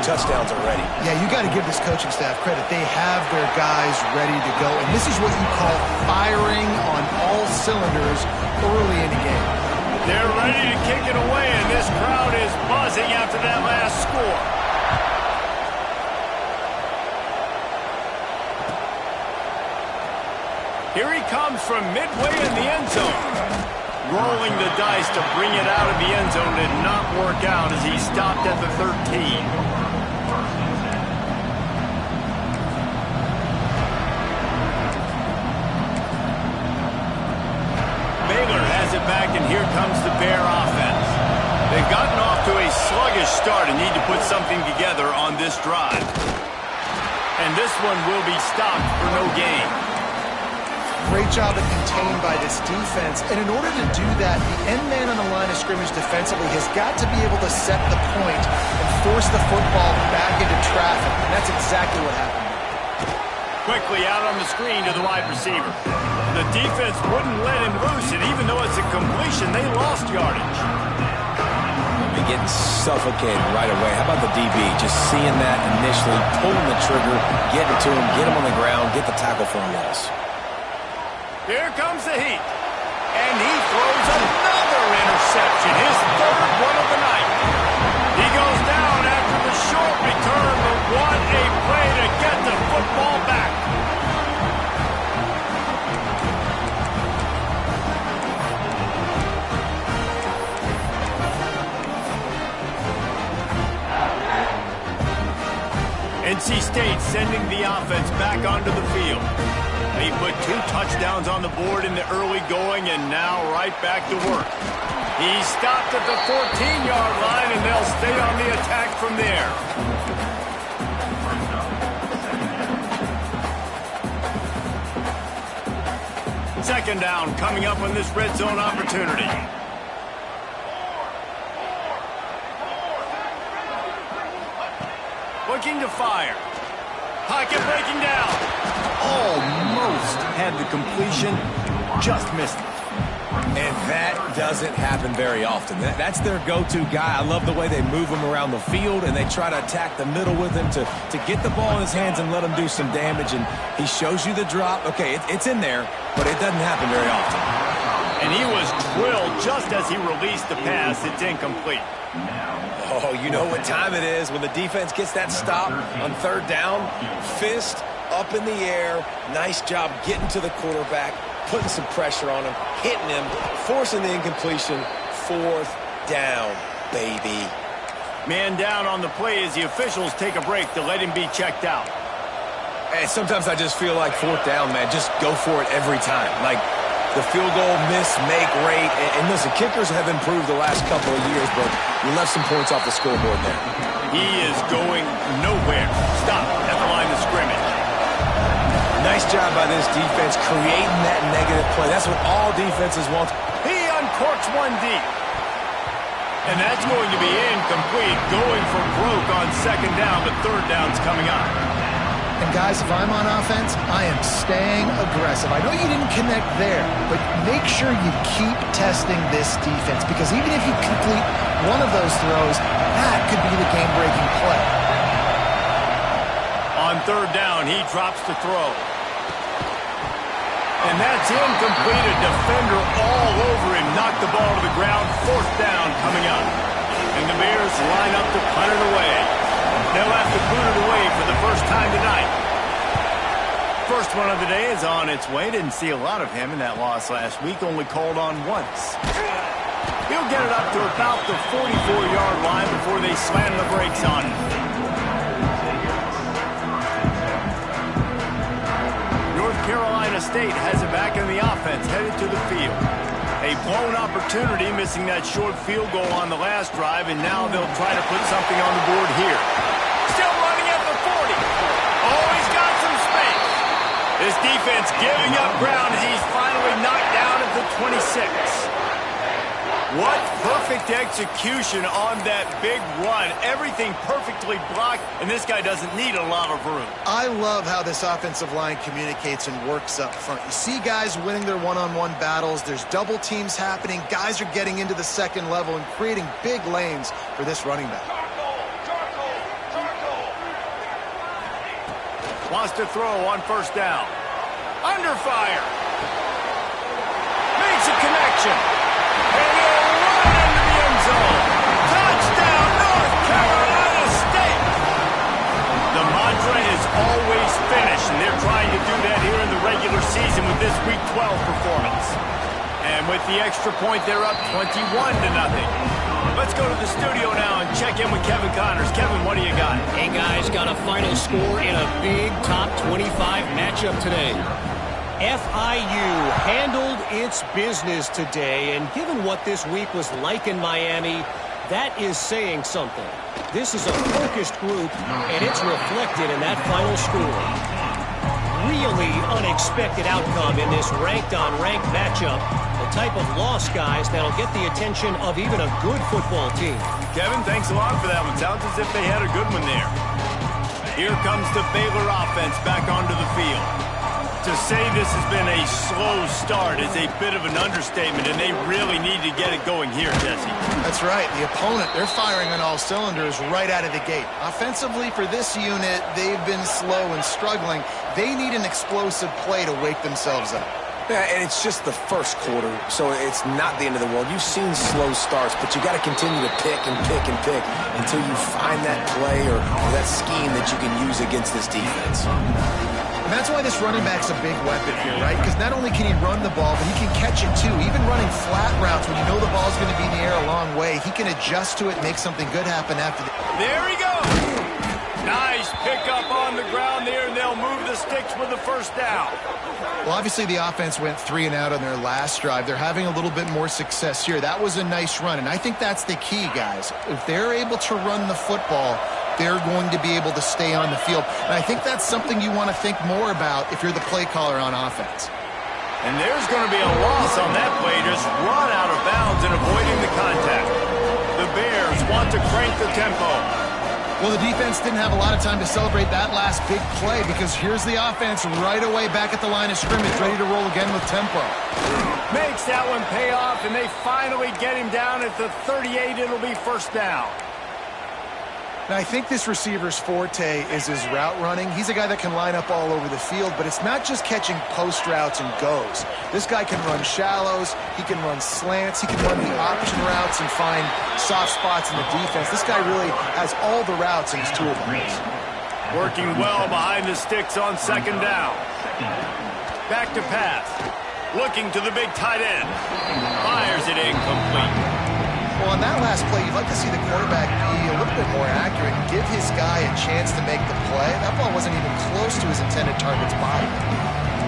touchdowns already. Yeah, you got to give this coaching staff credit. They have their guys ready to go, and this is what you call firing on all cylinders early in the game. They're ready to kick it away, and this crowd is buzzing after that last score. Here he comes from midway in the end zone. Rolling the dice to bring it out of the end zone did not work out as he stopped at the 13. Baylor has it back, and here comes the Bear offense. They've gotten off to a sluggish start and need to put something together on this drive. And this one will be stopped for no gain. Great job at contained by this defense. And in order to do that, the end man on the line of scrimmage defensively has got to be able to set the point and force the football back into traffic. And that's exactly what happened. Quickly out on the screen to the wide receiver. The defense wouldn't let him loose, and even though it's a completion, they lost yardage. They're getting suffocated right away. How about the DB? Just seeing that initially, pulling the trigger, getting to him, get him on the ground, get the tackle for a loss. Here comes the heat. And he throws another interception, his third one of the night. He goes down after the short return, but what a play to get the football back. NC State sending the offense back onto the field. They put 2 touchdowns on the board in the early going, and now right back to work. He stopped at the 14-yard line, and they'll stay on the attack from there. Second down coming up on this red zone opportunity. Looking to fire. Pocket breaking down. Almost had the completion, just missed it. And that doesn't happen very often. That's their go-to guy. I love the way they move him around the field, and they try to attack the middle with him to get the ball in his hands and let him do some damage. And he shows you the drop. Okay, it's in there, but it doesn't happen very often. And he was drilled just as he released the pass. It's incomplete. Oh, you know what time it is when the defense gets that stop on third down. Fist up in the air. Nice job getting to the quarterback, putting some pressure on him, hitting him, forcing the incompletion. Fourth down, baby. Man down on the play as the officials take a break to let him be checked out. And sometimes I just feel like fourth down, man, just go for it every time. Like the field goal miss, make rate. And listen, kickers have improved the last couple of years, but you left some points off the scoreboard there. He is going nowhere. Stop at the line of scrimmage. Nice job by this defense creating that negative play. That's what all defenses want. He uncorks one deep. And that's going to be incomplete. Going for broke on second down, but third down's coming up. And guys, if I'm on offense, I am staying aggressive. I know you didn't connect there, but make sure you keep testing this defense, because even if you complete one of those throws, that could be the game-breaking play. On third down, he drops the throw. And that's incomplete. A defender all over him. Knocked the ball to the ground. Fourth down coming up. And the Bears line up to punt it away. They'll have to boot it away for the first time tonight. First one of the day is on its way. Didn't see a lot of him in that loss last week. Only called on once. He'll get it up to about the 44-yard line before they slam the brakes on him. North Carolina State has it back in the offense, headed to the field. A blown opportunity, missing that short field goal on the last drive, and now they'll try to put something on the board here. Still running at the 40. Oh, he's got some space. This defense giving up ground as he's finally knocked down at the 26. What perfect execution on that big run. Everything perfectly blocked, and this guy doesn't need a lot of room. I love how this offensive line communicates and works up front. You see guys winning their one-on-one battles. There's double teams happening. Guys are getting into the second level and creating big lanes for this running back. Wants to throw on first down. Under fire. Makes a connection. And he'll run into the end zone. Touchdown, North Carolina State. The mantra is always finish, and they're trying to do that here in the regular season with this Week 12 performance. And with the extra point, they're up 21-0. Let's go to the studio now and check in with Kevin Connors. Kevin, what do you got? Hey, guys, got a final score in a big top 25 matchup today. FIU handled its business today, and given what this week was like in Miami, that is saying something. This is a focused group, and it's reflected in that final score. Really unexpected outcome in this ranked-on-ranked matchup. The type of loss, guys, that'll get the attention of even a good football team. Kevin, thanks a lot for that one. Sounds as if they had a good one there. Here comes the Baylor offense back onto the field. To say this has been a slow start is a bit of an understatement, and they really need to get it going here, Jesse. That's right. The opponent, they're firing on all cylinders right out of the gate. Offensively, for this unit, they've been slow and struggling. They need an explosive play to wake themselves up. Yeah, and it's just the first quarter, so it's not the end of the world. You've seen slow starts, but you got to continue to pick and pick and pick until you find that play or that scheme that you can use against this defense. And that's why this running back's a big weapon here, right? Because not only can he run the ball, but he can catch it too. Even running flat routes when you know the ball's going to be in the air a long way, he can adjust to it, make something good happen after the... There he goes! Nice pickup on the ground there, and they'll move the sticks with the first down. Well, obviously the offense went 3 and out on their last drive. They're having a little bit more success here. That was a nice run, and I think that's the key, guys. If they're able to run the football, they're going to be able to stay on the field. And I think that's something you want to think more about if you're the play caller on offense. And there's going to be a loss on that play, just run out of bounds and avoiding the contact. The Bears want to crank the tempo. Well, the defense didn't have a lot of time to celebrate that last big play because here's the offense right away back at the line of scrimmage, ready to roll again with tempo. Makes that one pay off, and they finally get him down at the 38. It'll be first down. Now, I think this receiver's forte is his route running. He's a guy that can line up all over the field, but it's not just catching post routes and goes. This guy can run shallows, he can run slants, he can run the option routes and find soft spots in the defense. This guy really has all the routes in his toolbox. Working well behind the sticks on second down. Back to pass. Looking to the big tight end. Fires it incomplete. Well, on that last play, you'd like to see the quarterback be a little bit more accurate and give his guy a chance to make the play. That ball wasn't even close to his intended target's body.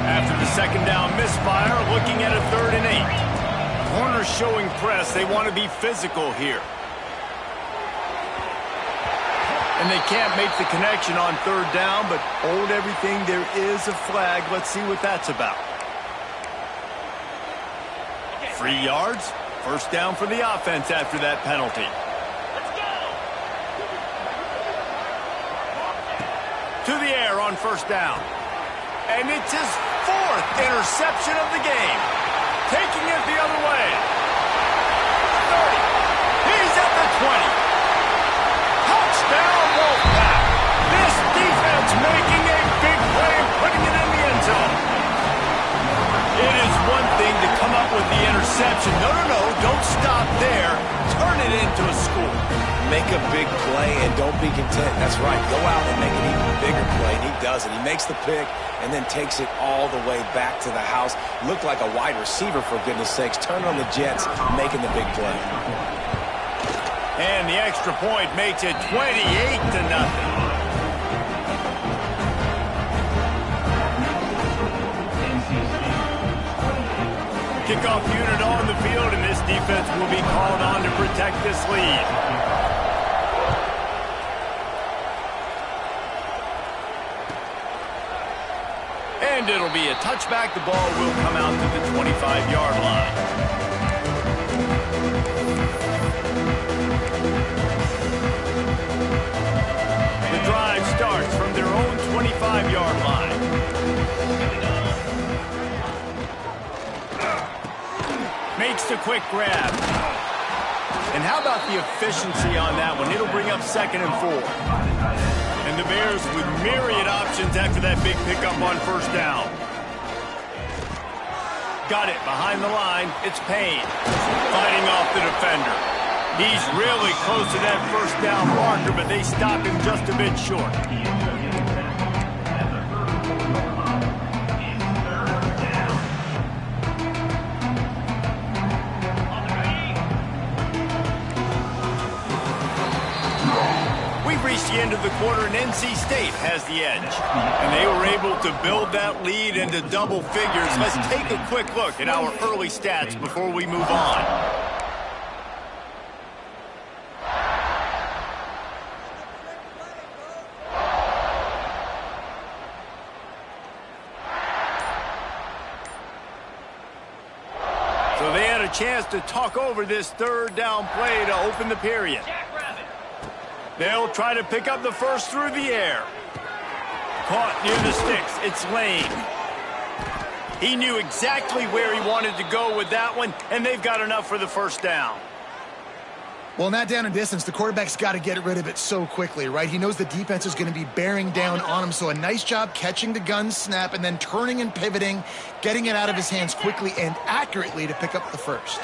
After the second down misfire, looking at a 3rd and 8. Corners showing press. They want to be physical here. And they can't make the connection on 3rd down, but hold everything. There is a flag. Let's see what that's about. 3 yards. First down for the offense after that penalty. Let's go! To the air on first down. And it's his 4th interception of the game. Taking it the other way. 30. He's at the 20. Touchdown, Wolfpack. This defense making a big play and putting it in the end zone. It is one thing to come up with the interception. No, don't stop there. Turn it into a score. Make a big play and don't be content. That's right. Go out and make an even bigger play, and he does it. He makes the pick and then takes it all the way back to the house. Looked like a wide receiver, for goodness sakes. Turn on the Jets, making the big play. And the extra point makes it 28-0. Kickoff unit on the field, and this defense will be called on to protect this lead. And it'll be a touchback. The ball will come out to the 25-yard line. The drive starts from their own 25-yard line. Makes the quick grab. And how about the efficiency on that one? It'll bring up 2nd and 4. And the Bears with myriad options after that big pickup on first down. Got it behind the line. It's Payne fighting off the defender. He's really close to that first down marker, but they stop him just a bit short. Reached the end of the quarter, and NC State has the edge. And they were able to build that lead into double figures. Let's take a quick look at our early stats before we move on. So they had a chance to talk over this third down play to open the period. They'll try to pick up the first through the air. Caught near the sticks. It's Lane. He knew exactly where he wanted to go with that one, and they've got enough for the first down. Well, in that down and distance, the quarterback's got to get rid of it so quickly, right? He knows the defense is going to be bearing down on him, so a nice job catching the gun snap and then turning and pivoting, getting it out of his hands quickly and accurately to pick up the first.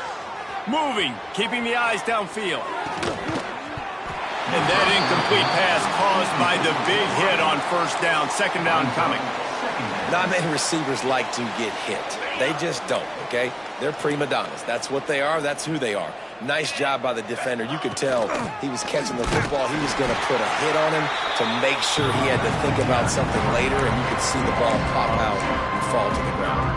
Moving, keeping the eyes downfield. And that incomplete pass caused by the big hit on first down. Second down coming. Not many receivers like to get hit. They just don't, okay? They're prima donnas. That's what they are. That's who they are. Nice job by the defender. You could tell he was catching the football. He was going to put a hit on him to make sure he had to think about something later, and you could see the ball pop out and fall to the ground.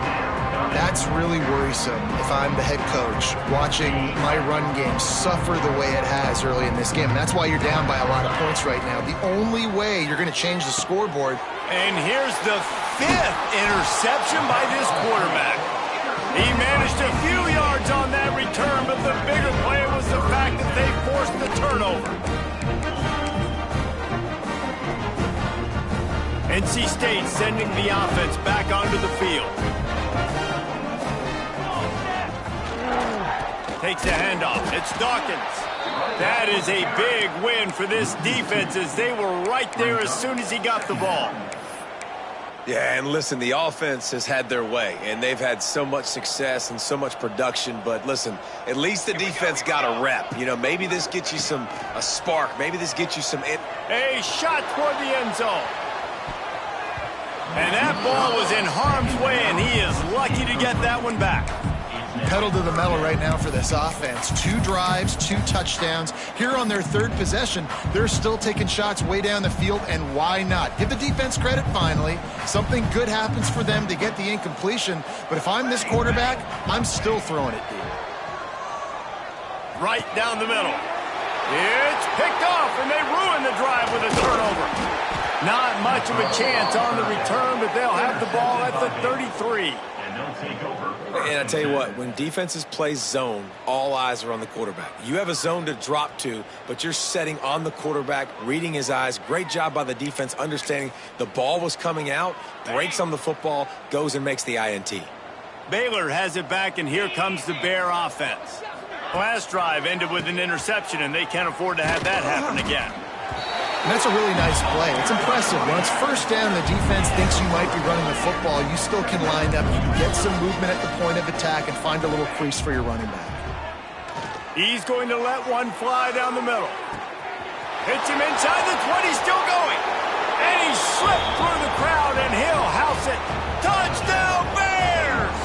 That's really worrisome if I'm the head coach watching my run game suffer the way it has early in this game. And that's why you're down by a lot of points right now. The only way you're going to change the scoreboard. And here's the 5th interception by this quarterback. He managed a few yards on that return, but the bigger play was the fact that they forced the turnover. NC State sending the offense back onto the field. Takes a handoff. It's Dawkins. That is a big win for this defense as they were right there as soon as he got the ball. Yeah, and listen, the offense has had their way, and they've had so much success and so much production. But listen, at least the defense got a rep. You know, maybe this gets you a spark. Maybe this gets you some... A shot toward the end zone. And that ball was in harm's way, and he is lucky to get that one back. Pedal to the metal right now for this offense. 2 drives, 2 touchdowns. Here on their 3rd possession, they're still taking shots way down the field, and why not? Give the defense credit finally. Something good happens for them to get the incompletion, but if I'm this quarterback, I'm still throwing it deep. Right down the middle. It's picked off, and they ruin the drive with a turnover. Not much of a chance on the return, but they'll have the ball at the 33. And I tell you what, when defenses play zone, all eyes are on the quarterback. You have a zone to drop to, but you're setting on the quarterback, reading his eyes. Great job by the defense, understanding the ball was coming out, breaks on the football, goes and makes the INT. Baylor has it back, and here comes the Bear offense. Last drive ended with an interception, and they can't afford to have that happen again. And that's a really nice play. It's impressive. When it's first down, the defense thinks you might be running the football. You still can line up. You can get some movement at the point of attack and find a little crease for your running back. He's going to let one fly down the middle. Hits him inside the 20, still going. And he slipped through the crowd, and he'll house it. Touchdown, Bears!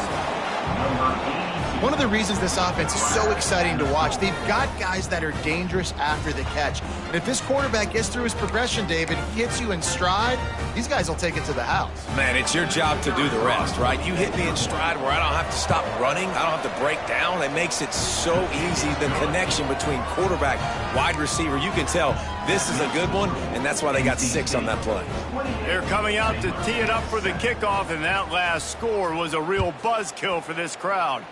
One of the reasons this offense is so exciting to watch, they've got guys that are dangerous after the catch. And if this quarterback gets through his progression, David, hits you in stride, these guys will take it to the house. Man, it's your job to do the rest, right? You hit me in stride where I don't have to stop running. I don't have to break down. It makes it so easy, the connection between quarterback, wide receiver. You can tell this is a good one, and that's why they got 6 on that play. They're coming out to tee it up for the kickoff, and that last score was a real buzzkill for this crowd.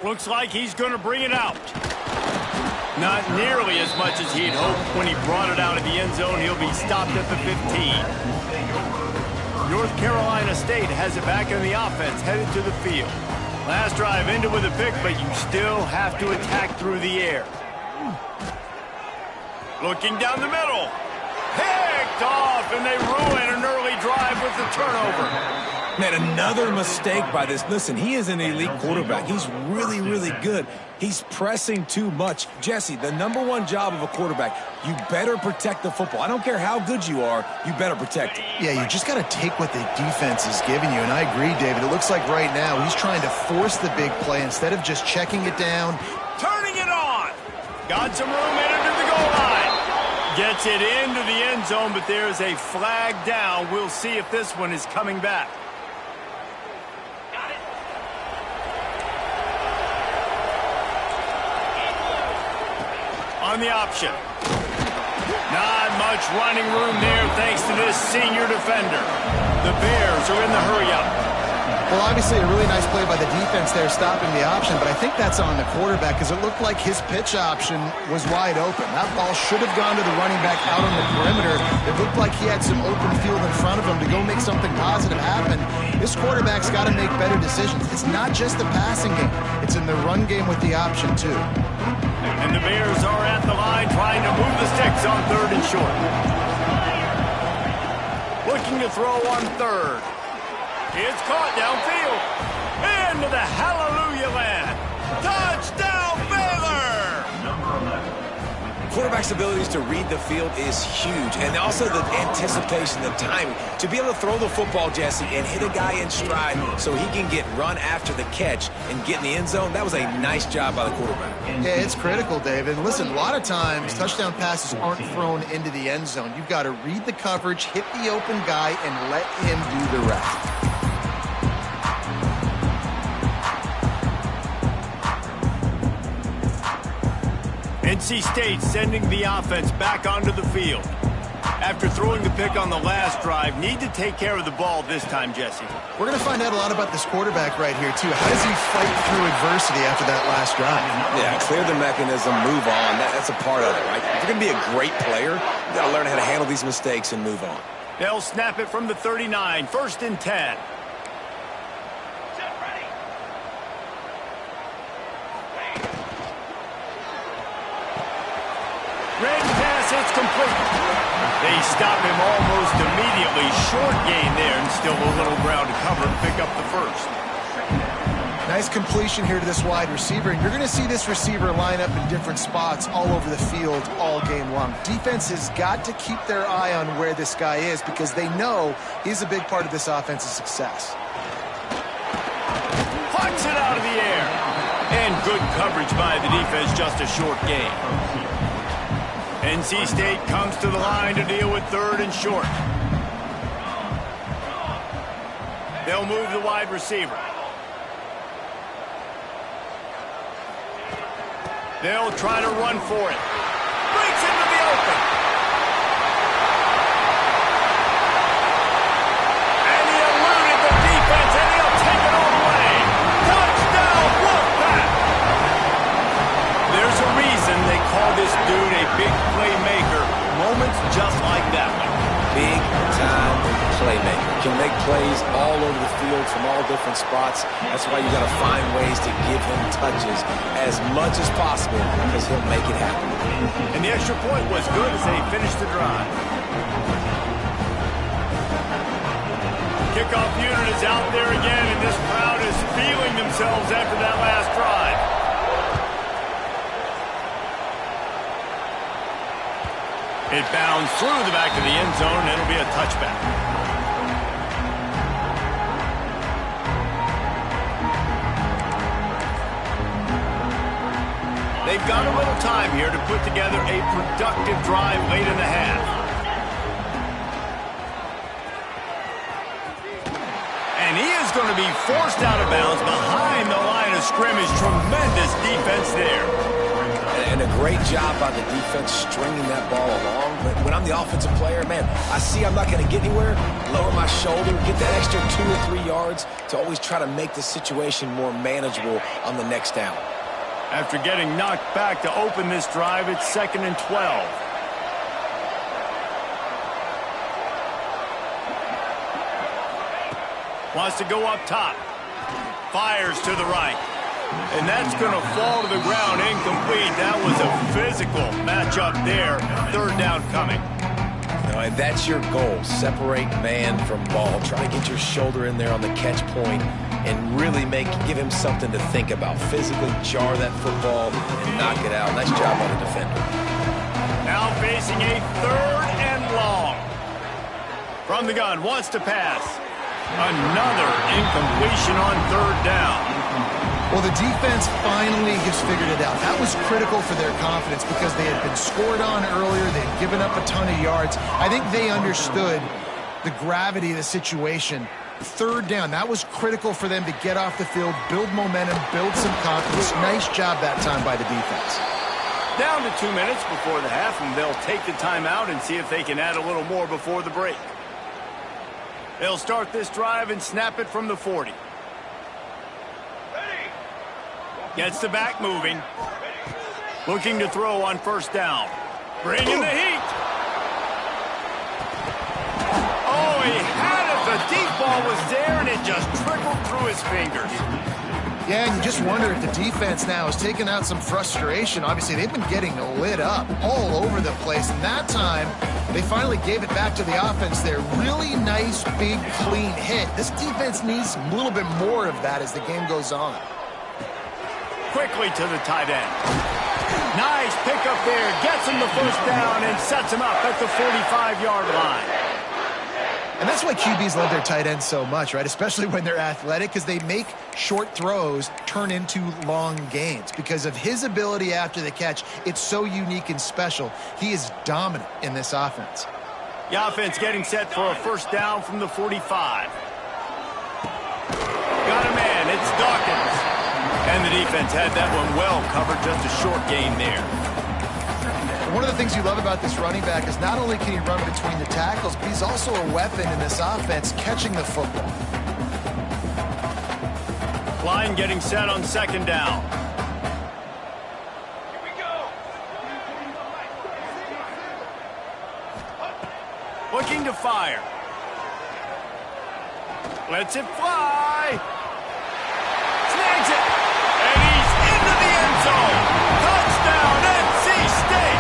Looks like he's going to bring it out. Not nearly as much as he'd hoped. When he brought it out of the end zone, he'll be stopped at the 15. North Carolina State has it back in the offense, headed to the field. Last drive ended with a pick, but you still have to attack through the air. Looking down the middle. Picked off, and they ruin an early drive with the turnover. Man, another mistake by this. Listen, he is an elite quarterback. He's really, really good. He's pressing too much. Jesse, the #1 job of a quarterback, you better protect the football. I don't care how good you are, you better protect it. Yeah, you just got to take what the defense is giving you, and I agree, David. It looks like right now he's trying to force the big play instead of just checking it down. Turning it on. Got some room headed to the goal line. Gets it into the end zone, but there's a flag down. We'll see if this one is coming back. On the option. Not much running room there thanks to this senior defender. The Bears are in the hurry-up. Well, obviously a really nice play by the defense there stopping the option, but I think that's on the quarterback because it looked like his pitch option was wide open. That ball should have gone to the running back out on the perimeter. It looked like he had some open field in front of him to go make something positive happen. This quarterback's got to make better decisions. It's not just the passing game. It's in the run game with the option, too. And the Bears are at the line trying to move the sticks on 3rd and short. Looking to throw on 3rd. It's caught downfield. Into the hallelujah land. Touchdown, Baylor! Quarterback's abilities to read the field is huge, and also the anticipation, the timing. To be able to throw the football, Jesse, and hit a guy in stride so he can get run after the catch and get in the end zone, that was a nice job by the quarterback. Yeah, it's critical, David. And listen, a lot of times touchdown passes aren't thrown into the end zone. You've got to read the coverage, hit the open guy, and let him do the rest. NC State sending the offense back onto the field. After throwing the pick on the last drive, need to take care of the ball this time, Jesse. We're going to find out a lot about this quarterback right here, too. How does he fight through adversity after that last drive? Yeah, clear the mechanism, move on. That's a part of it, right? If you're going to be a great player, you've got to learn how to handle these mistakes and move on. They'll snap it from the 39, 1st and 10. Red pass, it's complete. They stop him almost immediately. Short gain there, and still a little ground to cover and pick up the first. Nice completion here to this wide receiver, and you're going to see this receiver line up in different spots all over the field all game long. Defense has got to keep their eye on where this guy is because they know he's a big part of this offense's success. Pucks it out of the air. And good coverage by the defense, just a short gain. NC State comes to the line to deal with 3rd and short. They'll move the wide receiver. They'll try to run for it. Breaks into the open. And he eluded the defense, and he'll take it all the way. Touchdown, Wolfpack! There's a reason they call this dude a big playmaker. Moments just like that one. Big-time playmaker. Can make plays all over the field from all different spots. That's why you got to find ways to give him touches as much as possible because he'll make it happen. And the extra point was good as they finished the drive. Kickoff unit is out there again, and this crowd is feeling themselves after that last drive. It bounds through the back of the end zone, and it'll be a touchback. They've got a little time here to put together a productive drive late in the half. And he is going to be forced out of bounds behind the line of scrimmage. Tremendous defense there. And a great job by the defense stringing that ball along. But when I'm the offensive player, man, I see I'm not going to get anywhere, lower my shoulder, get that extra 2 or 3 yards to always try to make the situation more manageable on the next down. After getting knocked back to open this drive, it's 2nd and 12. Wants to go up top. Fires to the right. And that's going to fall to the ground incomplete. That was a physical matchup there. Third down coming. And that's your goal. Separate man from ball. Try to get your shoulder in there on the catch point and really give him something to think about. Physically jar that football and knock it out. Nice job by the defender. Now facing a third and long. From the gun, wants to pass. Another incompletion on third down. Well, the defense finally has figured it out. That was critical for their confidence because they had been scored on earlier. They had given up a ton of yards. I think they understood the gravity of the situation. Third down, that was critical for them to get off the field, build momentum, build some confidence. Nice job that time by the defense. Down to 2 minutes before the half, and they'll take the timeout and see if they can add a little more before the break. They'll start this drive and snap it from the 40. Gets the back moving. Looking to throw on first down. Bringing the heat. Oh, he had it. The deep ball was there, and it just trickled through his fingers. Yeah, and you just wonder if the defense now is taking out some frustration. Obviously, they've been getting lit up all over the place. And that time, they finally gave it back to the offense there. Really nice, big, clean hit. This defense needs a little bit more of that as the game goes on. Quickly to the tight end. Nice pickup there. Gets him the first down and sets him up at the 45-yard line. And that's why QBs love their tight ends so much, right? Especially when they're athletic, because they make short throws turn into long gains. Because of his ability after the catch, it's so unique and special. He is dominant in this offense. The offense getting set for a first down from the 45. Got a man. It's Dawkins. And the defense had that one well covered, just a short gain there. One of the things you love about this running back is not only can he run between the tackles, but he's also a weapon in this offense, catching the football. Line getting set on second down. Here we go. Looking to fire. Lets it fly. Snags it. And he's into the end zone. Touchdown, NC State.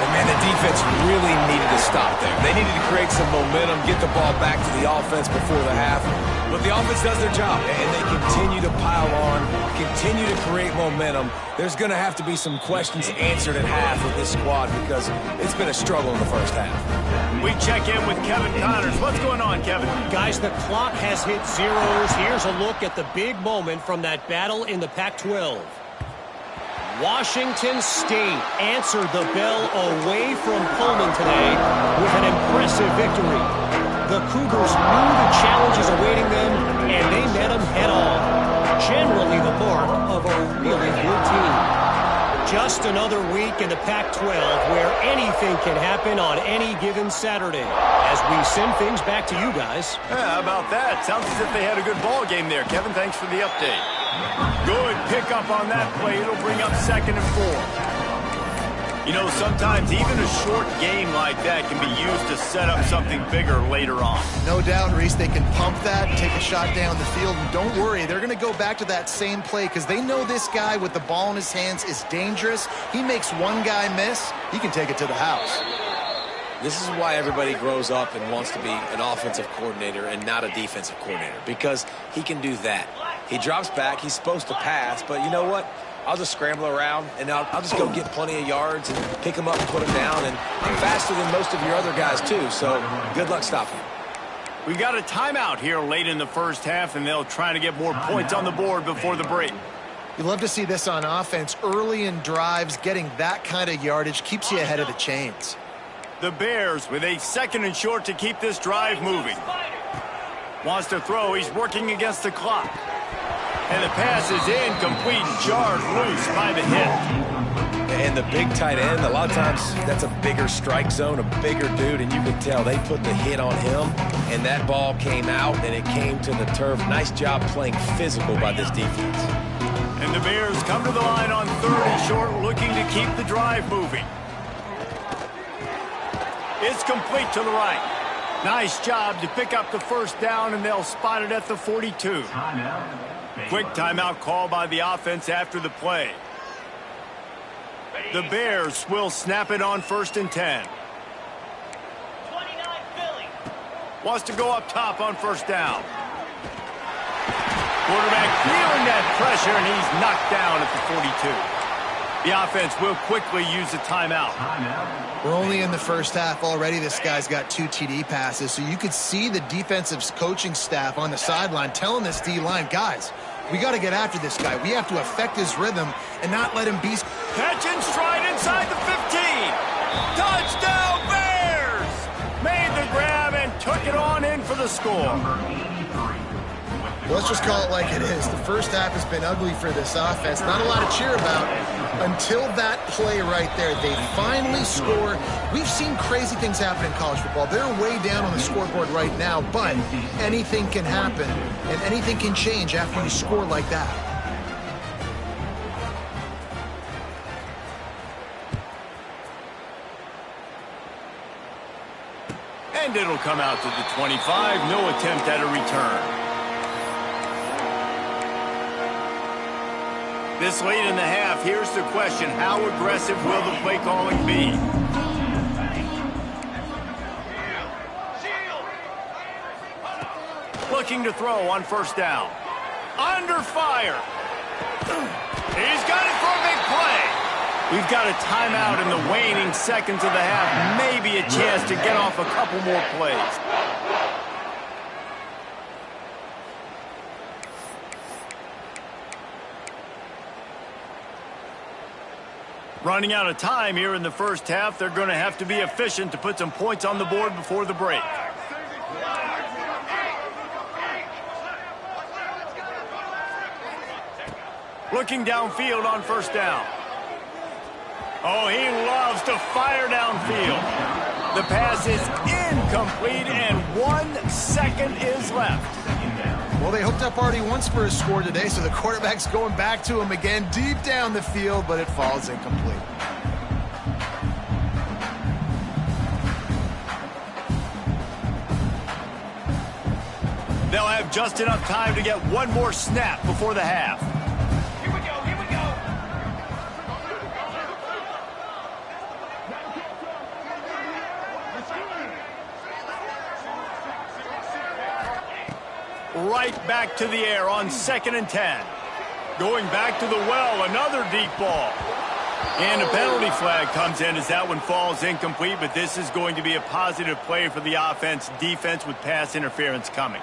And man, the defense really needed to stop there. They needed to create some momentum, get the ball back to the offense before the half. But the offense does their job, and they continue to pile on, continue to create momentum. There's going to have to be some questions answered at half with this squad because it's been a struggle in the first half. We check in with Kevin Connors. What's going on, Kevin? Guys, the clock has hit zeros. Here's a look at the big moment from that battle in the Pac-12. Washington State answered the bell away from Pullman today with an impressive victory. The Cougars knew the challenges awaiting them, and they met them head-on. Generally the mark of a really good team. Just another week in the Pac-12 where anything can happen on any given Saturday. As we send things back to you guys. How about that? Sounds as if they had a good ball game there. Kevin, thanks for the update. Good pickup on that play. It'll bring up second and 4. You know, sometimes even a short game like that can be used to set up something bigger later on. No doubt, Reese, they can pump that and take a shot down the field. And don't worry, they're going to go back to that same play because they know this guy with the ball in his hands is dangerous. He makes one guy miss, he can take it to the house. This is why everybody grows up and wants to be an offensive coordinator and not a defensive coordinator, because he can do that. He drops back, he's supposed to pass, but you know what? I'll just scramble around, and I'll just go get plenty of yards and pick him up and put him down. And I'm faster than most of your other guys, too, so good luck stopping him. We've got a timeout here late in the first half, and they'll try to get more points on the board before the break. You love to see this on offense. Early in drives, getting that kind of yardage keeps you ahead of the chains. The Bears with a second and short to keep this drive moving. Wants to throw. He's working against the clock. And the pass is incomplete, jarred loose by the hit. And the big tight end, a lot of times that's a bigger strike zone, a bigger dude, and you can tell they put the hit on him, and that ball came out, and it came to the turf. Nice job playing physical by this defense. And the Bears come to the line on third and short, looking to keep the drive moving. It's complete to the right. Nice job to pick up the first down, and they'll spot it at the 42. Quick timeout call by the offense after the play. The Bears will snap it on 1st and 10. Wants to go up top on 1st down. Quarterback feeling that pressure, and he's knocked down at the 42. The offense will quickly use a timeout. We're only in the first half already. This guy's got 2 TD passes, so you could see the defensive coaching staff on the sideline telling this D-line, guys, we got to get after this guy. We have to affect his rhythm and not let him be... Catch and stride inside the 15. Touchdown, Bears! Made the grab and took it on in for the score. Well, let's just call it like it is. The first half has been ugly for this offense. Not a lot to cheer about until that play right there. They finally score. We've seen crazy things happen in college football. They're way down on the scoreboard right now, but anything can happen, and anything can change after you score like that. And it'll come out to the 25. No attempt at a return. This late in the half, here's the question. How aggressive will the play calling be? Looking to throw on 1st down. Under fire. He's got it for a big play. We've got a timeout in the waning seconds of the half. Maybe a chance to get off a couple more plays. Running out of time here in the first half. They're going to have to be efficient to put some points on the board before the break. Looking downfield on 1st down. Oh, he loves to fire downfield. The pass is incomplete, and 1 second is left. Well, they hooked up already once for a score today, so the quarterback's going back to him again deep down the field, but it falls incomplete. They'll have just enough time to get one more snap before the half. Here we go, here we go. Right back to the air on 2nd and 10. Going back to the well, another deep ball. And a penalty flag comes in as that one falls incomplete, but this is going to be a positive play for the offense. Defense with pass interference coming.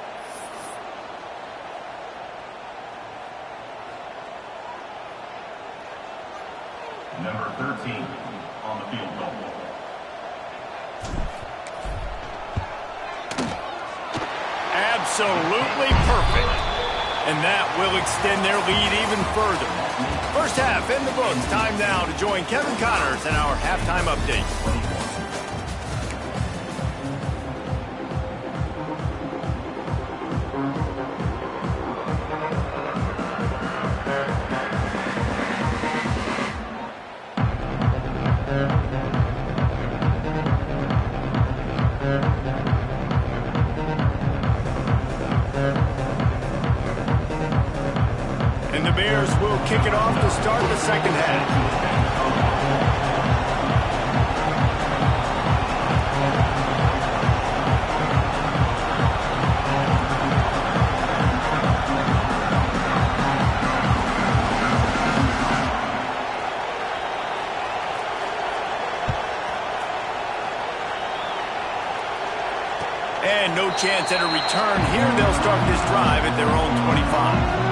Number 13 on the field goal. Absolutely perfect. And that will extend their lead even further. First half in the books. Time now to join Kevin Connors in our halftime update. And the Bears will kick it off to start the second half. And no chance at a return here. They'll start this drive at their own 25.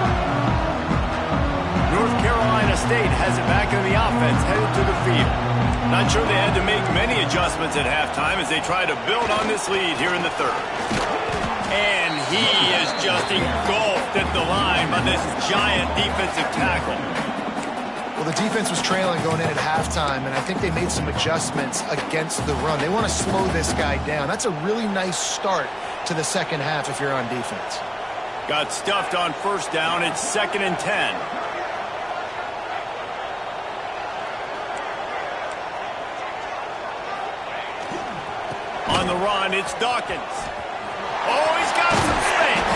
North Carolina State has it back in the offense, headed to the field. Not sure they had to make many adjustments at halftime as they try to build on this lead here in the third. And he is just engulfed at the line by this giant defensive tackle. Well, the defense was trailing going in at halftime, and I think they made some adjustments against the run. They want to slow this guy down. That's a really nice start to the second half if you're on defense. Got stuffed on 1st down. It's 2nd and 10. On the run, it's Dawkins. Oh, he's got some space.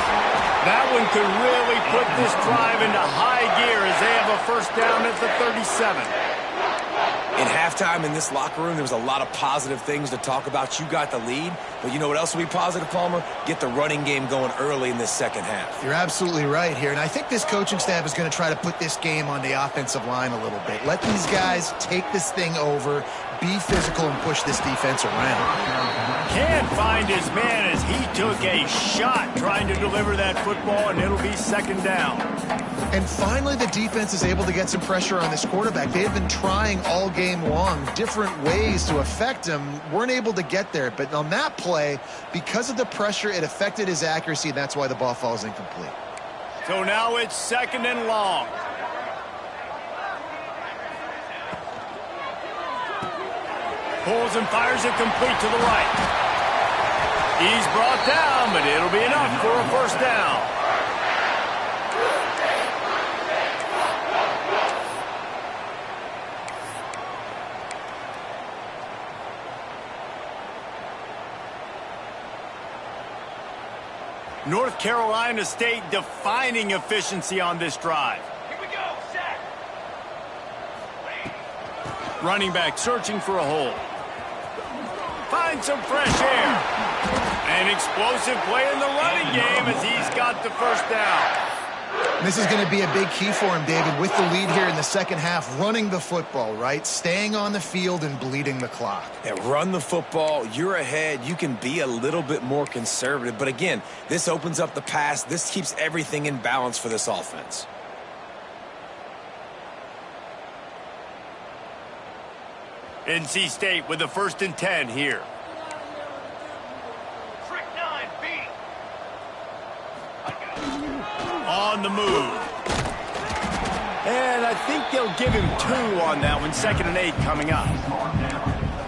That one could really put this drive into high gear as they have a first down at the 37. In halftime in this locker room, there was a lot of positive things to talk about. You got the lead, but you know what else will be positive, Palmer? Get the running game going early in this second half. You're absolutely right here, and I think this coaching staff is going to try to put this game on the offensive line a little bit. Let these guys take this thing over, be physical, and push this defense around. Can't find his man as he took a shot trying to deliver that football, and it'll be second down. And finally, the defense is able to get some pressure on this quarterback. They have been trying all game long different ways to affect him. Weren't able to get there. But on that play, because of the pressure, it affected his accuracy, and that's why the ball falls incomplete. So now it's second and long. Pulls and fires it complete to the right. He's brought down, but it'll be enough for a first down. North Carolina State defining efficiency on this drive. Here we go, set. Running back searching for a hole. Find some fresh air. An explosive play in the running game as he's got the first down. This is going to be a big key for him, David, with the lead here in the second half, running the football, right? Staying on the field and bleeding the clock. Yeah, run the football. You're ahead. You can be a little bit more conservative. But again, this opens up the pass. This keeps everything in balance for this offense. NC State with the 1st and 10 here. Trick 9, B. On the move. And I think they'll give him 2 on that one. 2nd and 8 coming up.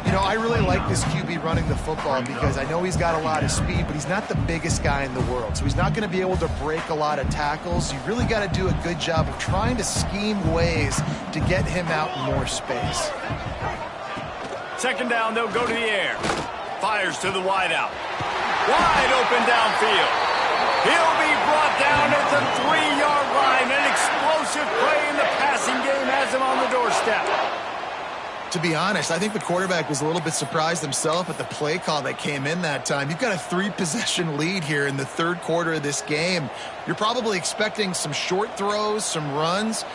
You know, I really like this QB running the football because I know he's got a lot of speed, but he's not the biggest guy in the world. So he's not going to be able to break a lot of tackles. You really got to do a good job of trying to scheme ways to get him out in more space. 2nd down, they'll go to the air. Fires to the wideout. Wide open downfield. He'll be brought down at the 3-yard line. An explosive play in the passing game has him on the doorstep. To be honest, I think the quarterback was a little bit surprised himself at the play call that came in that time. You've got a 3-possession lead here in the 3rd quarter of this game. You're probably expecting some short throws, some runs.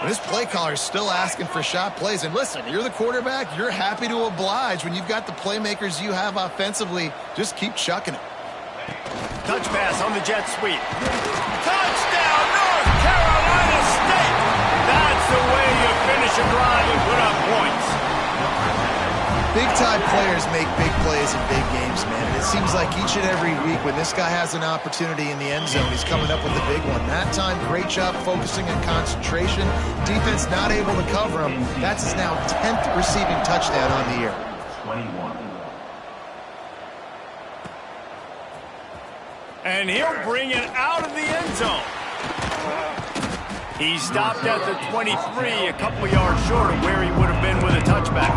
And this play caller is still asking for shot plays. And listen, you're the quarterback. You're happy to oblige when you've got the playmakers you have offensively. Just keep chucking it. Touch pass on the jet sweep. Touchdown, North Carolina State! That's the way you finish a drive and put up points. Big-time players make big plays in big games, man. And it seems like each and every week when this guy has an opportunity in the end zone, he's coming up with a big one. That time, great job focusing on concentration. Defense not able to cover him. That's his now 10th receiving touchdown on the year. 21. And he'll bring it out of the end zone. He stopped at the 23, a couple yards short of where he would have been with a touchback.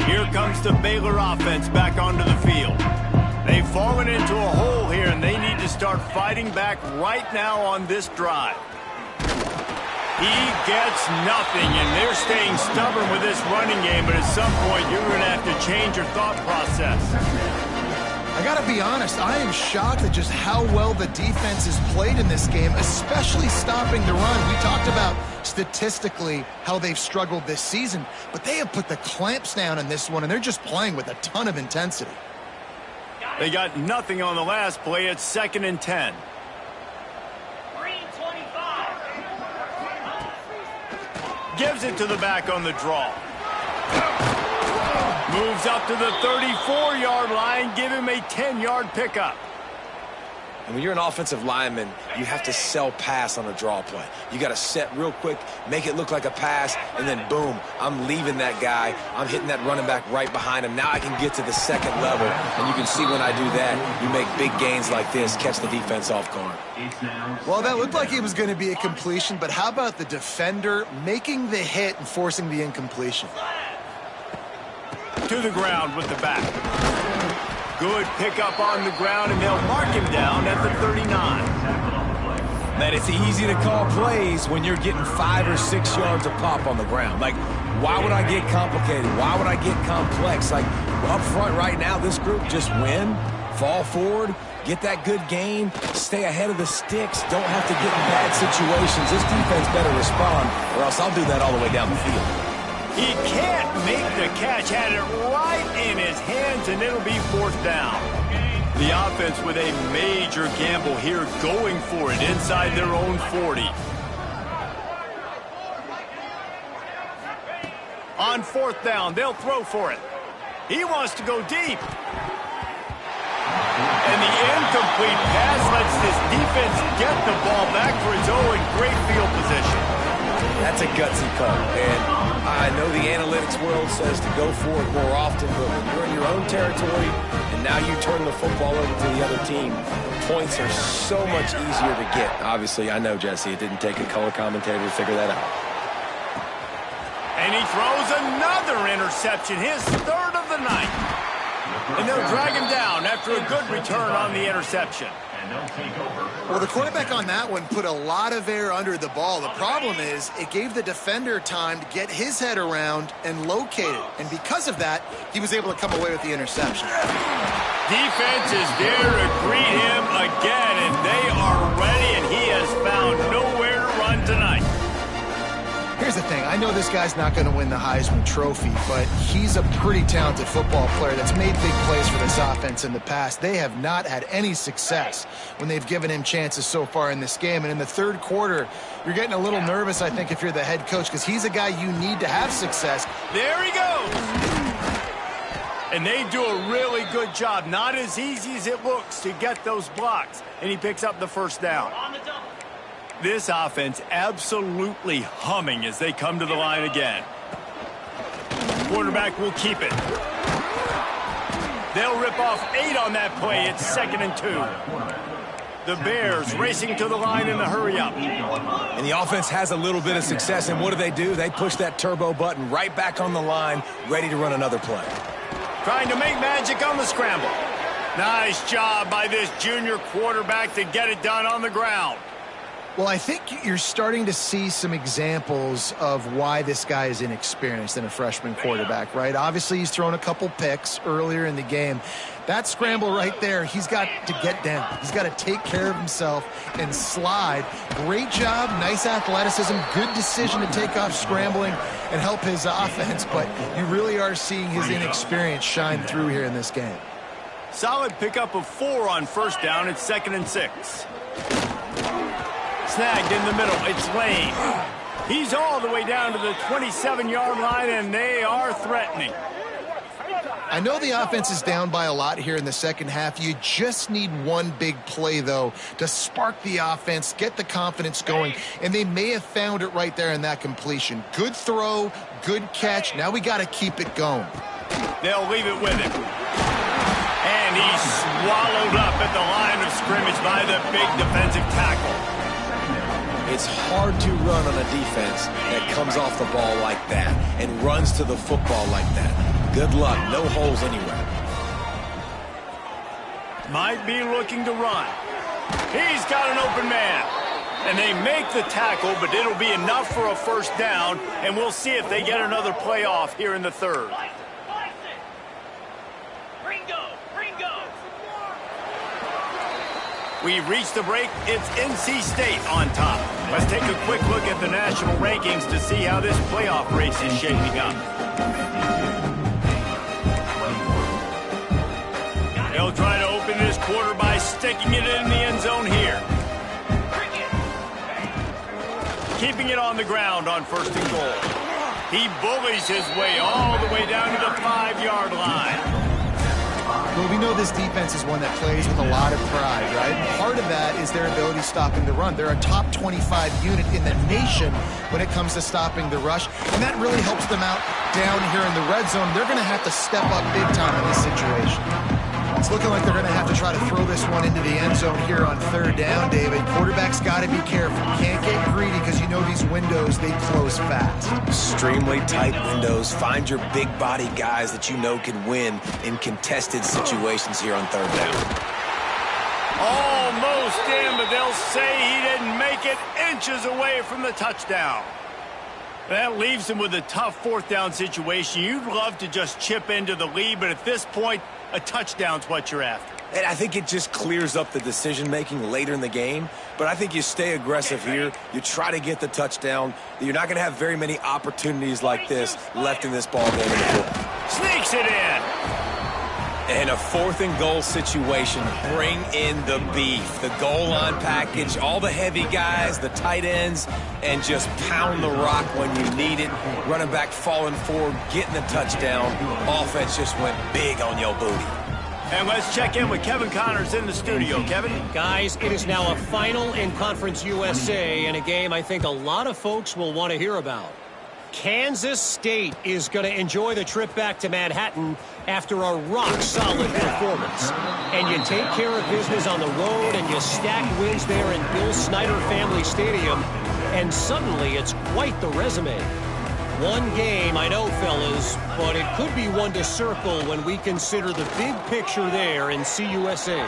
Here comes the Baylor offense back onto the field. They've fallen into a hole here, and they need to start fighting back right now on this drive. He gets nothing, and they're staying stubborn with this running game, but at some point you're going to have to change your thought process. I got to be honest, I am shocked at just how well the defense has played in this game, especially stopping the run. We talked about statistically how they've struggled this season, but they have put the clamps down in this one, and they're just playing with a ton of intensity. They got nothing on the last play. It's 2nd and 10. Gives it to the back on the draw. Moves up to the 34-yard line. Give him a 10-yard pickup. And when you're an offensive lineman, you have to sell pass on a draw play. You got to set real quick, make it look like a pass, and then boom, I'm leaving that guy. I'm hitting that running back right behind him. Now I can get to the second level, and you can see when I do that, you make big gains like this, catch the defense off guard. Well, that looked like it was going to be a completion, but how about the defender making the hit and forcing the incompletion? To the ground with the back. Good pickup on the ground, and they'll mark him down at the 39. Man, it's easy to call plays when you're getting 5 or 6 yards of pop on the ground. Like, why would I get complicated? Why would I get complex? Like, up front right now, this group just win, fall forward, get that good gain, stay ahead of the sticks, don't have to get in bad situations. This defense better respond, or else I'll do that all the way down the field. He can't make the catch, had it right in his hands, and it'll be fourth down. The offense with a major gamble here, going for it inside their own 40. On fourth down, they'll throw for it. He wants to go deep. And the incomplete pass lets this defense get the ball back for its own great field position. That's a gutsy call, and I know the analytics world says to go for it more often, but when you're in your own territory and now you turn the football over to the other team, points are so much easier to get. Obviously, I know, Jesse, it didn't take a color commentator to figure that out. And he throws another interception, his third of the night. And they'll drag him down after a good return on the interception. Well, the quarterback on that one put a lot of air under the ball. The problem is it gave the defender time to get his head around and locate it. And because of that, he was able to come away with the interception. Defense is there to greet him again, and they are ready, and he has found nowhere to run tonight. Here's the thing. I know this guy's not going to win the Heisman Trophy, but he's a pretty talented football player that's made big plays for this offense in the past. They have not had any success when they've given him chances so far in this game. And in the third quarter, you're getting a little nervous, I think, if you're the head coach, because he's a guy you need to have success. There he goes. And they do a really good job. Not as easy as it looks to get those blocks. And he picks up the first down. This offense absolutely humming as they come to the line again. Quarterback will keep it. They'll rip off 8 on that play. It's 2nd and 2. The Bears racing to the line in the hurry-up. And the offense has a little bit of success, and what do? They push that turbo button right back on the line, ready to run another play. Trying to make magic on the scramble. Nice job by this junior quarterback to get it done on the ground. Well, I think you're starting to see some examples of why this guy is inexperienced in a freshman quarterback, right? Obviously, he's thrown a couple picks earlier in the game. That scramble right there, he's got to get down. He's got to take care of himself and slide. Great job, nice athleticism, good decision to take off scrambling and help his offense, but you really are seeing his inexperience shine through here in this game. Solid pickup of 4 on first down. It's 2nd and 6. Snagged in the middle. It's Lane. He's all the way down to the 27-yard line, and they are threatening. I know the offense is down by a lot here in the second half. You just need one big play, though, to spark the offense, get the confidence going, and they may have found it right there in that completion. Good throw, good catch. Now we got to keep it going. They'll leave it with him. And he's swallowed up at the line of scrimmage by the big defensive tackle. It's hard to run on a defense that comes off the ball like that and runs to the football like that. Good luck. No holes anywhere. Might be looking to run. He's got an open man. And they make the tackle, but it'll be enough for a first down, and we'll see if they get another play off here in the third. We've reached the break. It's NC State on top. Let's take a quick look at the national rankings to see how this playoff race is shaping up. They'll try to open this quarter by sticking it in the end zone here. Keeping it on the ground on 1st and goal. He bullies his way all the way down to the 5-yard line. Well, we know this defense is one that plays with a lot of pride, right? Part of their ability stopping the run. They're a top 25 unit in the nation when it comes to stopping the rush, and that really helps them out down here in the red zone. They're going to have to step up big time in this situation. It's looking like they're going to have to try to throw this one into the end zone here on third down, David. Quarterback's got to be careful. Can't get greedy because you know these windows, they close fast. Extremely tight windows. Find your big body guys that you know can win in contested situations here on third down. Almost in, but they'll say he didn't make it, inches away from the touchdown. That leaves him with a tough fourth down situation. You'd love to just chip into the lead, but at this point, a touchdown's what you're after. And I think it just clears up the decision-making later in the game. But I think you stay aggressive here. You try to get the touchdown. You're not going to have very many opportunities like this left in this ball game in the fourth. Sneaks it in. In a 4th and goal situation, bring in the beef, the goal line package, all the heavy guys, the tight ends, and just pound the rock when you need it. Running back falling forward, getting the touchdown. Offense just went big on your booty. And let's check in with Kevin Connors in the studio. Kevin? Guys, it is now a final in Conference USA and a game I think a lot of folks will want to hear about. Kansas State is going to enjoy the trip back to Manhattan after a rock-solid performance. And you take care of business on the road and you stack wins there in Bill Snyder Family Stadium, and suddenly it's quite the resume. One game, I know, fellas, but it could be one to circle when we consider the big picture there in CUSA.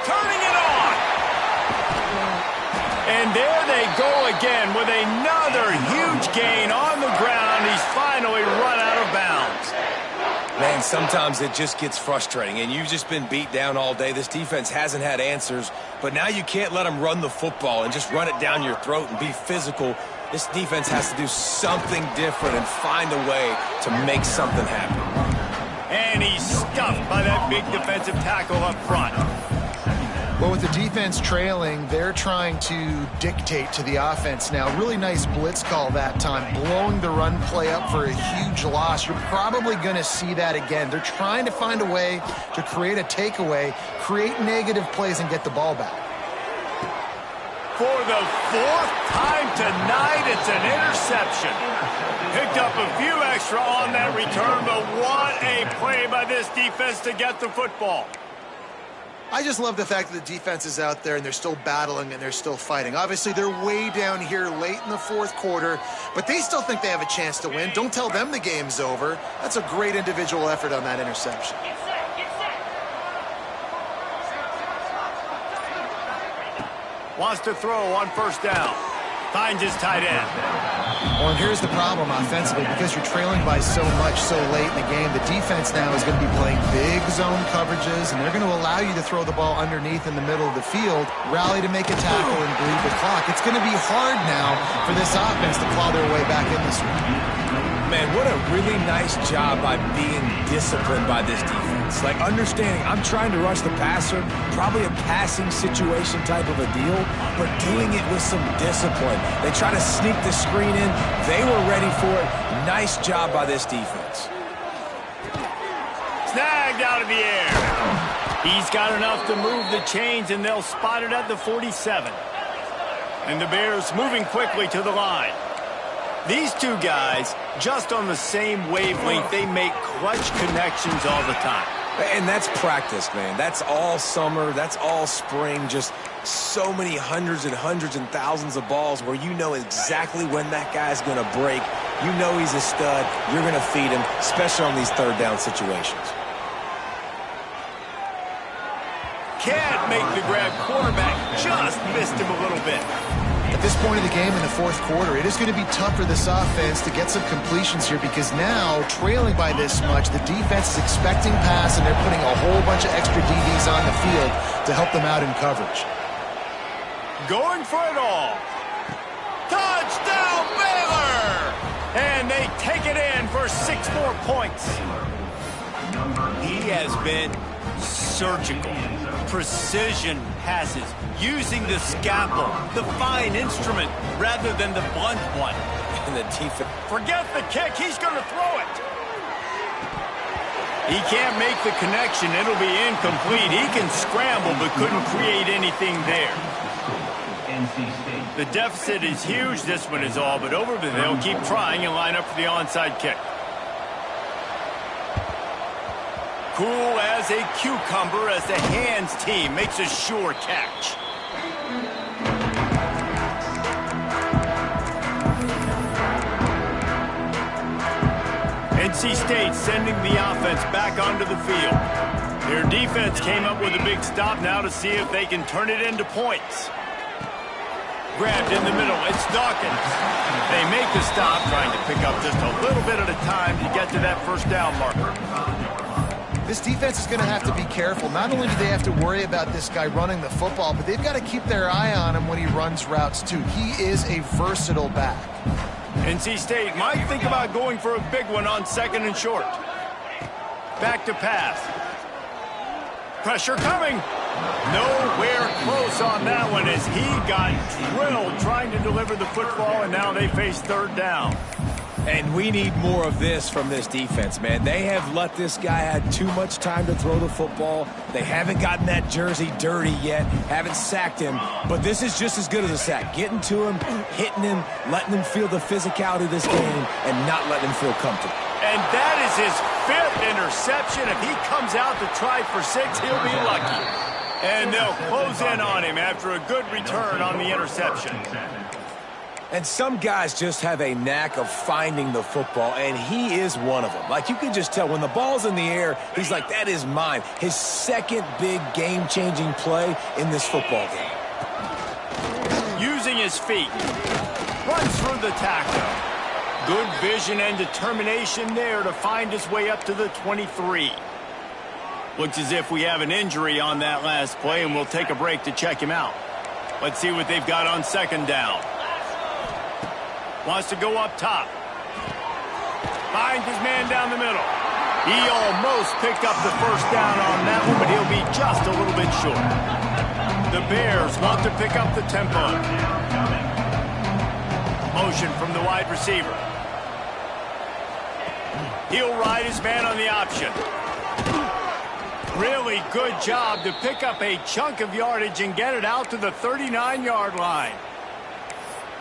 Turning it on! And there they go again with another huge gain on the ground. He's finally run out of bounds. Man, sometimes it just gets frustrating, and you've just been beat down all day. This defense hasn't had answers, but now you can't let them run the football and just run it down your throat and be physical. This defense has to do something different and find a way to make something happen. And he's stuffed by that big defensive tackle up front. Well, with the defense trailing, they're trying to dictate to the offense now. Really nice blitz call that time, blowing the run play up for a huge loss. You're probably going to see that again. They're trying to find a way to create a takeaway, create negative plays, and get the ball back. For the 4th time tonight, it's an interception. Picked up a few extra on that return, but what a play by this defense to get the football. I just love the fact that the defense is out there and they're still battling and they're still fighting. Obviously, they're way down here late in the 4th quarter, but they still think they have a chance to win. Don't tell them the game's over. That's a great individual effort on that interception. Get set, get set. Wants to throw on first down. Finds his tight end. Well, and here's the problem offensively. Because you're trailing by so much so late in the game, the defense now is going to be playing big zone coverages, and they're going to allow you to throw the ball underneath in the middle of the field, rally to make a tackle, and bleed the clock. It's going to be hard now for this offense to claw their way back in this one. Man, what a really nice job by being disciplined by this defense. Like, understanding I'm trying to rush the passer, probably a passing situation type of a deal, but doing it with some discipline. They try to sneak the screen in. They were ready for it. Nice job by this defense. Snagged out of the air. He's got enough to move the chains, and they'll spot it at the 47. And the Bears moving quickly to the line. These two guys, just on the same wavelength, they make clutch connections all the time. And that's practice, man. That's all summer. That's all spring. Just so many hundreds and hundreds and thousands of balls where you know exactly when that guy's going to break. You know he's a stud. You're going to feed him, especially on these third down situations. Can't make the grab. Quarterback just missed him a little bit. At this point of the game in the 4th quarter, it is going to be tough for this offense to get some completions here because now, trailing by this much, the defense is expecting pass and they're putting a whole bunch of extra DBs on the field to help them out in coverage. Going for it all. Touchdown, Baylor! And they take it in for 6 more points. He has been surgical. Precision passes, using the scalpel, the fine instrument, rather than the blunt one. And the defense. Forget the kick, he's going to throw it. He can't make the connection. It'll be incomplete. He can scramble but couldn't create anything there. The deficit is huge. This one is all but over, but they'll keep trying and line up for the onside kick. Cool as a cucumber as the hands team makes a sure catch. NC State sending the offense back onto the field. Their defense came up with a big stop now to see if they can turn it into points. Grabbed in the middle, it's Dawkins. They make the stop, trying to pick up just a little bit at a time to get to that first down marker. This defense is going to have to be careful. Not only do they have to worry about this guy running the football, but they've got to keep their eye on him when he runs routes too. He is a versatile back. NC State might think about going for a big one on 2nd and short. Back to pass. Pressure coming. Nowhere close on that one as he got drilled trying to deliver the football, and now they face 3rd down. And we need more of this from this defense, man. They have let this guy have too much time to throw the football. They haven't gotten that jersey dirty yet, haven't sacked him. But this is just as good as a sack. Getting to him, hitting him, letting him feel the physicality of this game, and not letting him feel comfortable. And that is his 5th interception. If he comes out to try for 6, he'll be lucky. And they'll close in on him after a good return on the interception. And some guys just have a knack of finding the football, and he is one of them. Like, you can just tell when the ball's in the air, he's like, that is mine. His 2nd big game-changing play in this football game. Using his feet. Runs through the tackle. Good vision and determination there to find his way up to the 23. Looks as if we have an injury on that last play, and we'll take a break to check him out. Let's see what they've got on 2nd down. Wants to go up top. Finds his man down the middle. He almost picked up the first down on that one, but he'll be just a little bit short. The Bears want to pick up the tempo. Motion from the wide receiver. He'll ride his man on the option. Really good job to pick up a chunk of yardage and get it out to the 39-yard line.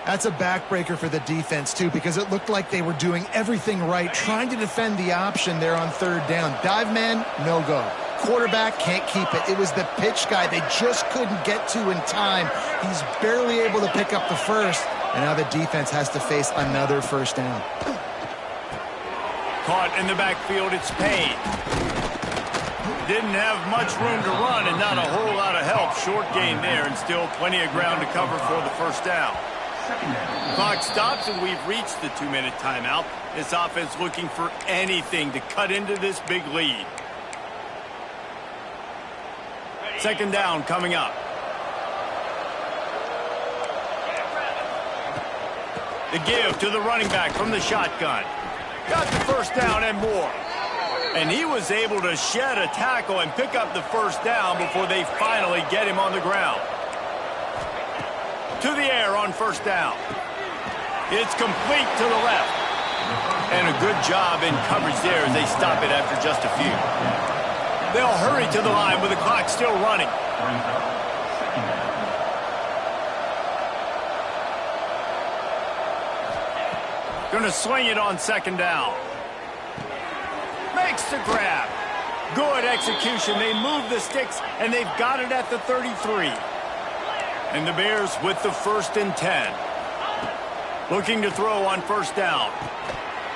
That's a backbreaker for the defense, too, because it looked like they were doing everything right, trying to defend the option there on 3rd down. Dive man, no go. Quarterback can't keep it. It was the pitch guy they just couldn't get to in time. He's barely able to pick up the first, and now the defense has to face another 1st down. Caught in the backfield, it's Payne. Didn't have much room to run and not a whole lot of help. Short gain there and still plenty of ground to cover for the 1st down. Clock stops and we've reached the 2-minute timeout. This offense looking for anything to cut into this big lead. 2nd down coming up. The give to the running back from the shotgun. Got the 1st down and more. And he was able to shed a tackle and pick up the 1st down before they finally get him on the ground. To the air on 1st down. It's complete to the left. And a good job in coverage there as they stop it after just a few. They'll hurry to the line with the clock still running. Going to sling it on 2nd down. Makes the grab. Good execution. They move the sticks, and they've got it at the 33. And the Bears with the 1st and 10. Looking to throw on 1st down.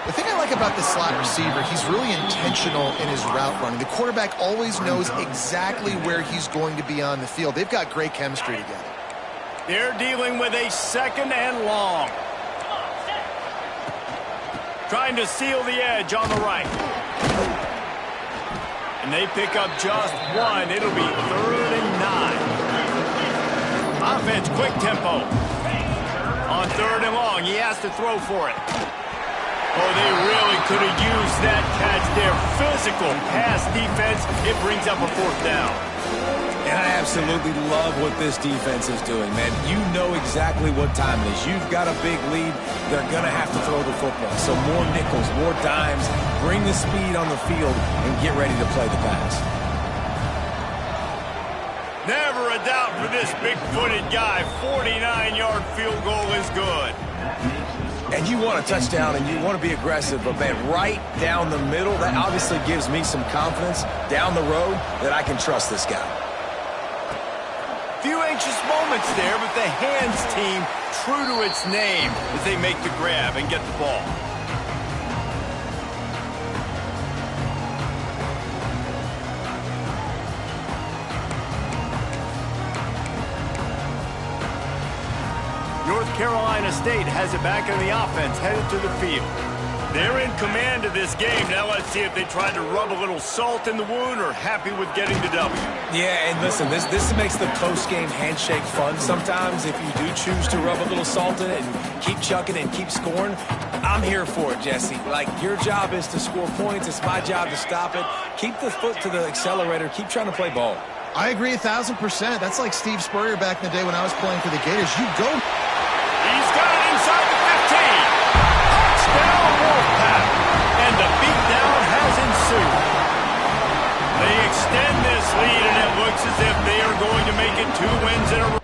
The thing I like about the slot receiver, he's really intentional in his route running. The quarterback always knows exactly where he's going to be on the field. They've got great chemistry together. They're dealing with a 2nd and long. Trying to seal the edge on the right. And they pick up just one. It'll be 3rd and 9. Offense, quick tempo. On 3rd and long, he has to throw for it. Oh, they really could have used that catch there. Physical pass defense. It brings up a 4th down. And I absolutely love what this defense is doing, man. You know exactly what time it is. You've got a big lead. They're going to have to throw the football. So more nickels, more dimes, bring the speed on the field, and get ready to play the pass. Never a doubt for this big-footed guy. 49-yard field goal is good. And you want a touchdown and you want to be aggressive, but, man, right down the middle, that obviously gives me some confidence down the road that I can trust this guy. Few anxious moments there, but the hands team true to its name as they make the grab and get the ball. North Carolina State has it back in the offense, headed to the field. They're in command of this game. Now let's see if they tried to rub a little salt in the wound or happy with getting the W. Yeah, and listen, this makes the post-game handshake fun sometimes if you do choose to rub a little salt in it and keep chucking and keep scoring. I'm here for it, Jesse. Like, your job is to score points. It's my job to stop it. Keep the foot to the accelerator. Keep trying to play ball. I agree 1,000%. That's like Steve Spurrier back in the day when I was playing for the Gators. You go. He's got it inside the 15. Touchdown, Wolfpack. And the beatdown has ensued. They extend this lead, and it looks as if they are going to make it 2 wins in a row.